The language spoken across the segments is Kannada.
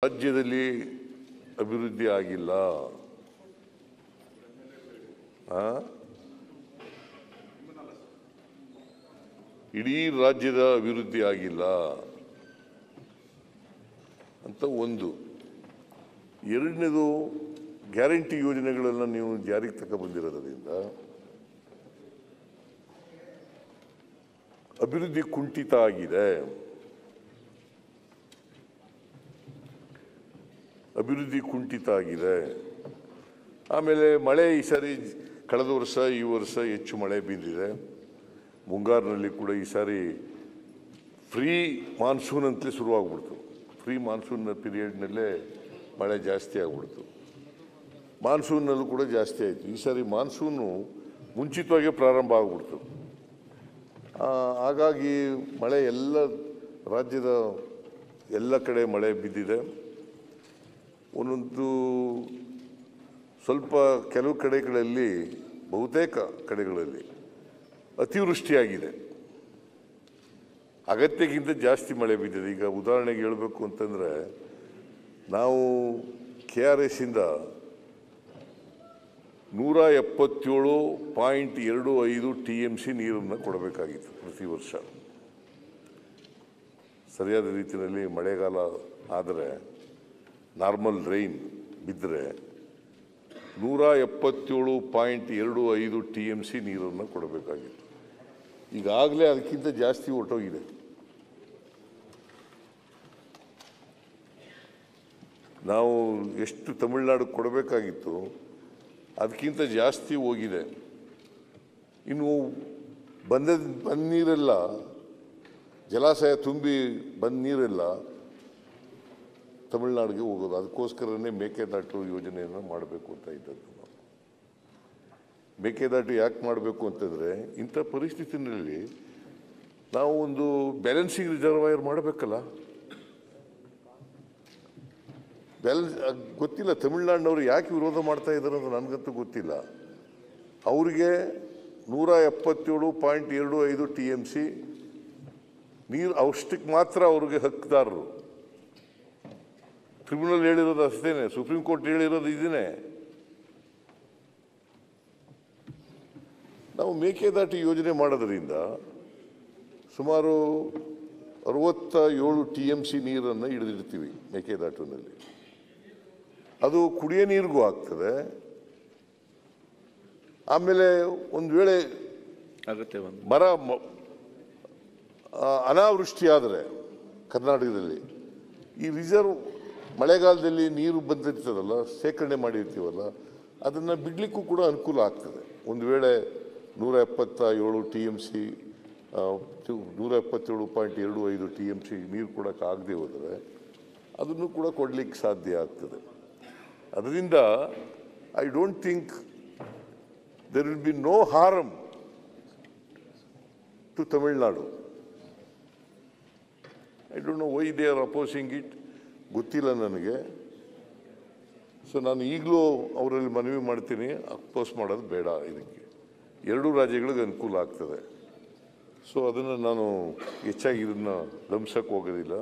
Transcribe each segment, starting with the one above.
ರಾಜ್ಯದಲ್ಲಿ ಅಭಿವೃದ್ಧಿ ಆಗಿಲ್ಲ. ಇಡೀ ರಾಜ್ಯದ ಅಭಿವೃದ್ಧಿ ಆಗಿಲ್ಲ ಅಂತ ಒಂದು. ಎರಡನೇದು, ಗ್ಯಾರಂಟಿ ಯೋಜನೆಗಳನ್ನು ನೀವು ಜಾರಿಗೆ ತಗೊಂಡ್ಬಂದಿರೋದ್ರಿಂದ ಅಭಿವೃದ್ಧಿ ಕುಂಠಿತ ಆಗಿದೆ. ಆಮೇಲೆ ಮಳೆ ಈ ಸಾರಿ ಕಳೆದ ವರ್ಷ ಈ ವರ್ಷ ಹೆಚ್ಚು ಮಳೆ ಬಿದ್ದಿದೆ. ಮುಂಗಾರಿನಲ್ಲಿ ಕೂಡ ಈ ಸಾರಿ ಫ್ರೀ ಮಾನ್ಸೂನ್ ಅಂತಲೇ ಶುರುವಾಗ್ಬಿಡ್ತು. ಫ್ರೀ ಮಾನ್ಸೂನ್ ಪೀರಿಯಡ್ನಲ್ಲೇ ಮಳೆ ಜಾಸ್ತಿ ಆಗ್ಬಿಡ್ತು. ಮಾನ್ಸೂನ್ನಲ್ಲೂ ಕೂಡ ಜಾಸ್ತಿ ಆಯಿತು. ಈ ಸಾರಿ ಮಾನ್ಸೂನು ಮುಂಚಿತವಾಗಿ ಪ್ರಾರಂಭ ಆಗ್ಬಿಡ್ತು. ಹಾಗಾಗಿ ಮಳೆ ರಾಜ್ಯದ ಎಲ್ಲ ಕಡೆ ಮಳೆ ಬಿದ್ದಿದೆ. ಒಂದೊಂದು ಸ್ವಲ್ಪ ಕೆಲವು ಕಡೆಗಳಲ್ಲಿ, ಬಹುತೇಕ ಕಡೆಗಳಲ್ಲಿ ಅತಿವೃಷ್ಟಿಯಾಗಿದೆ. ಅಗತ್ಯಕ್ಕಿಂತ ಜಾಸ್ತಿ ಮಳೆ ಬಿದ್ದಿದೆ. ಈಗ ಉದಾಹರಣೆಗೆ ಹೇಳಬೇಕು ಅಂತಂದರೆ, ನಾವು KRS ಇಂದ 177.25 TMC ನೀರನ್ನು ಕೊಡಬೇಕಾಗಿತ್ತು ಪ್ರತಿ ವರ್ಷ. ಸರಿಯಾದ ರೀತಿಯಲ್ಲಿ ಮಳೆಗಾಲ ಆದರೆ, ನಾರ್ಮಲ್ ರೈನ್ ಬಿದ್ದರೆ 177.25 TMC ನೀರನ್ನು ಕೊಡಬೇಕಾಗಿತ್ತು. ಈಗಾಗಲೇ ಅದಕ್ಕಿಂತ ಜಾಸ್ತಿ ಹೊರಟೋಗಿದೆ. ನಾವು ಎಷ್ಟು ತಮಿಳುನಾಡು ಕೊಡಬೇಕಾಗಿತ್ತು ಅದಕ್ಕಿಂತ ಜಾಸ್ತಿ ಹೋಗಿದೆ. ಇನ್ನು ಬಂದ ನೀರೆಲ್ಲ, ಜಲಾಶಯ ತುಂಬಿ ಬಂದ ನೀರೆಲ್ಲ ತಮಿಳುನಾಡಿಗೆ ಹೋಗೋದು. ಅದಕ್ಕೋಸ್ಕರನೇ ಮೇಕೆದಾಟು ಯೋಜನೆಯನ್ನು ಮಾಡಬೇಕು ಅಂತ ಇದ್ದದ್ದು. ನಾವು ಮೇಕೆದಾಟು ಯಾಕೆ ಮಾಡಬೇಕು ಅಂತಂದರೆ, ಇಂಥ ಪರಿಸ್ಥಿತಿನಲ್ಲಿ ನಾವು ಒಂದು ಬ್ಯಾಲೆನ್ಸಿಂಗ್ ರಿಸರ್ವಾಯರ್ ಮಾಡಬೇಕಲ್ಲ. ಗೊತ್ತಿಲ್ಲ ತಮಿಳುನಾಡಿನವರು ಯಾಕೆ ವಿರೋಧ ಮಾಡ್ತಾ ಇದ್ದಾರೆ ಅಂತ ನನಗಂತೂ ಗೊತ್ತಿಲ್ಲ. ಅವರಿಗೆ 177.25 TMC ನೀರು ಅಷ್ಟಕ್ಕೆ ಮಾತ್ರ ಅವ್ರಿಗೆ ಹಕ್ಕುದಾರರು. ಟ್ರಿಬ್ಯುನಲ್ ಹೇಳಿರೋದು ಅಷ್ಟೇನೆ, ಸುಪ್ರೀಂ ಕೋರ್ಟ್ ಹೇಳಿರೋದು ಇದನ್ನೇ. ನಾವು ಮೇಕೆದಾಟು ಯೋಜನೆ ಮಾಡೋದ್ರಿಂದ ಸುಮಾರು 67 TMC ನೀರನ್ನು ಹಿಡಿದಿಡ್ತೀವಿ ಮೇಕೆದಾಟುನಲ್ಲಿ. ಅದು ಕುಡಿಯೋ ನೀರಿಗೂ ಆಗ್ತದೆ. ಆಮೇಲೆ ಒಂದು ವೇಳೆ ಮರ ಅನಾವೃಷ್ಟಿ ಆದರೆ ಕರ್ನಾಟಕದಲ್ಲಿ ಈ ರಿಸರ್ವ್ ಮಳೆಗಾಲದಲ್ಲಿ ನೀರು ಬಂದಿರ್ತದಲ್ಲ, ಶೇಖರಣೆ ಮಾಡಿರ್ತೀವಲ್ಲ, ಅದನ್ನು ಬಿಡಲಿಕ್ಕೂ ಕೂಡ ಅನುಕೂಲ ಆಗ್ತದೆ. ಒಂದು ವೇಳೆ 177 TMC 177.25 TMC ನೀರು ಕೊಡೋಕೆ ಆಗದೆ ಹೋದರೆ ಅದನ್ನು ಕೂಡ ಕೊಡಲಿಕ್ಕೆ ಸಾಧ್ಯ ಆಗ್ತದೆ. ಅದರಿಂದ I don't think there will be no harm to Tamil Nadu. I don't know why they are opposing it. ಗೊತ್ತಿಲ್ಲ ನನಗೆ. ಸೊ ನಾನು ಈಗಲೂ ಅವರಲ್ಲಿ ಮನವಿ ಮಾಡ್ತೀನಿ, ಅಪೋಸ್ ಮಾಡೋದು ಬೇಡ. ಇದಕ್ಕೆ ಎರಡೂ ರಾಜ್ಯಗಳಿಗೆ ಅನುಕೂಲ ಆಗ್ತದೆ. ಸೊ ಅದನ್ನು ನಾನು ಹೆಚ್ಚಾಗಿ ಇದನ್ನು ಲಂಸಕ್ಕೆ ಹೋಗೋದಿಲ್ಲ.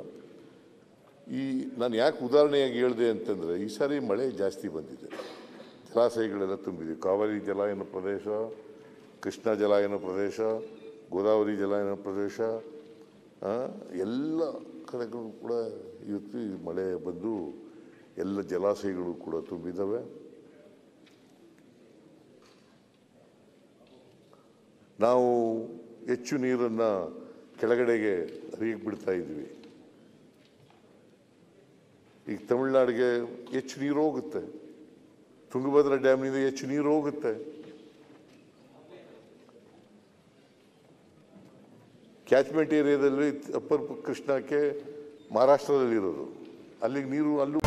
ನಾನು ಯಾಕೆ ಉದಾಹರಣೆಯಾಗಿ ಹೇಳಿದೆ ಅಂತಂದರೆ, ಈ ಸಾರಿ ಮಳೆ ಜಾಸ್ತಿ ಬಂದಿದೆ, ಜಲಾಶಯಗಳೆಲ್ಲ ತುಂಬಿದೆ. ಕಾವೇರಿ ಜಲಾಯನ ಪ್ರದೇಶ, ಕೃಷ್ಣ ಜಲಾಯನ ಪ್ರದೇಶ, ಗೋದಾವರಿ ಜಲಾಯನ ಪ್ರದೇಶ, ಎಲ್ಲ ಕಡೆಗಳು ಕೂಡ ಇವತ್ತು ಮಳೆ ಬಂದು ಎಲ್ಲ ಜಲಾಶಯಗಳು ಕೂಡ ತುಂಬಿದ್ದಾವೆ. ನಾವು ಹೆಚ್ಚು ನೀರನ್ನು ಕೆಳಗಡೆಗೆ ಹರಿಯಕ್ಕೆ ಬಿಡ್ತಾ ಇದ್ವಿ. ಈಗ ತಮಿಳುನಾಡಿಗೆ ಹೆಚ್ಚು ನೀರು ಹೋಗುತ್ತೆ, ತುಂಗಭದ್ರಾ ಡ್ಯಾಮ್ನಿಂದ ಹೆಚ್ಚು ನೀರು ಹೋಗುತ್ತೆ. ಕ್ಯಾಚ್ಮೆಂಟ್ ಏರಿಯಾದಲ್ಲಿ ಅಪ್ಪರ್ ಕೃಷ್ಣಕ್ಕೆ ಮಹಾರಾಷ್ಟ್ರದಲ್ಲಿರೋದು, ಅಲ್ಲಿಗೆ ನೀರು ಅಲ್ಲೂ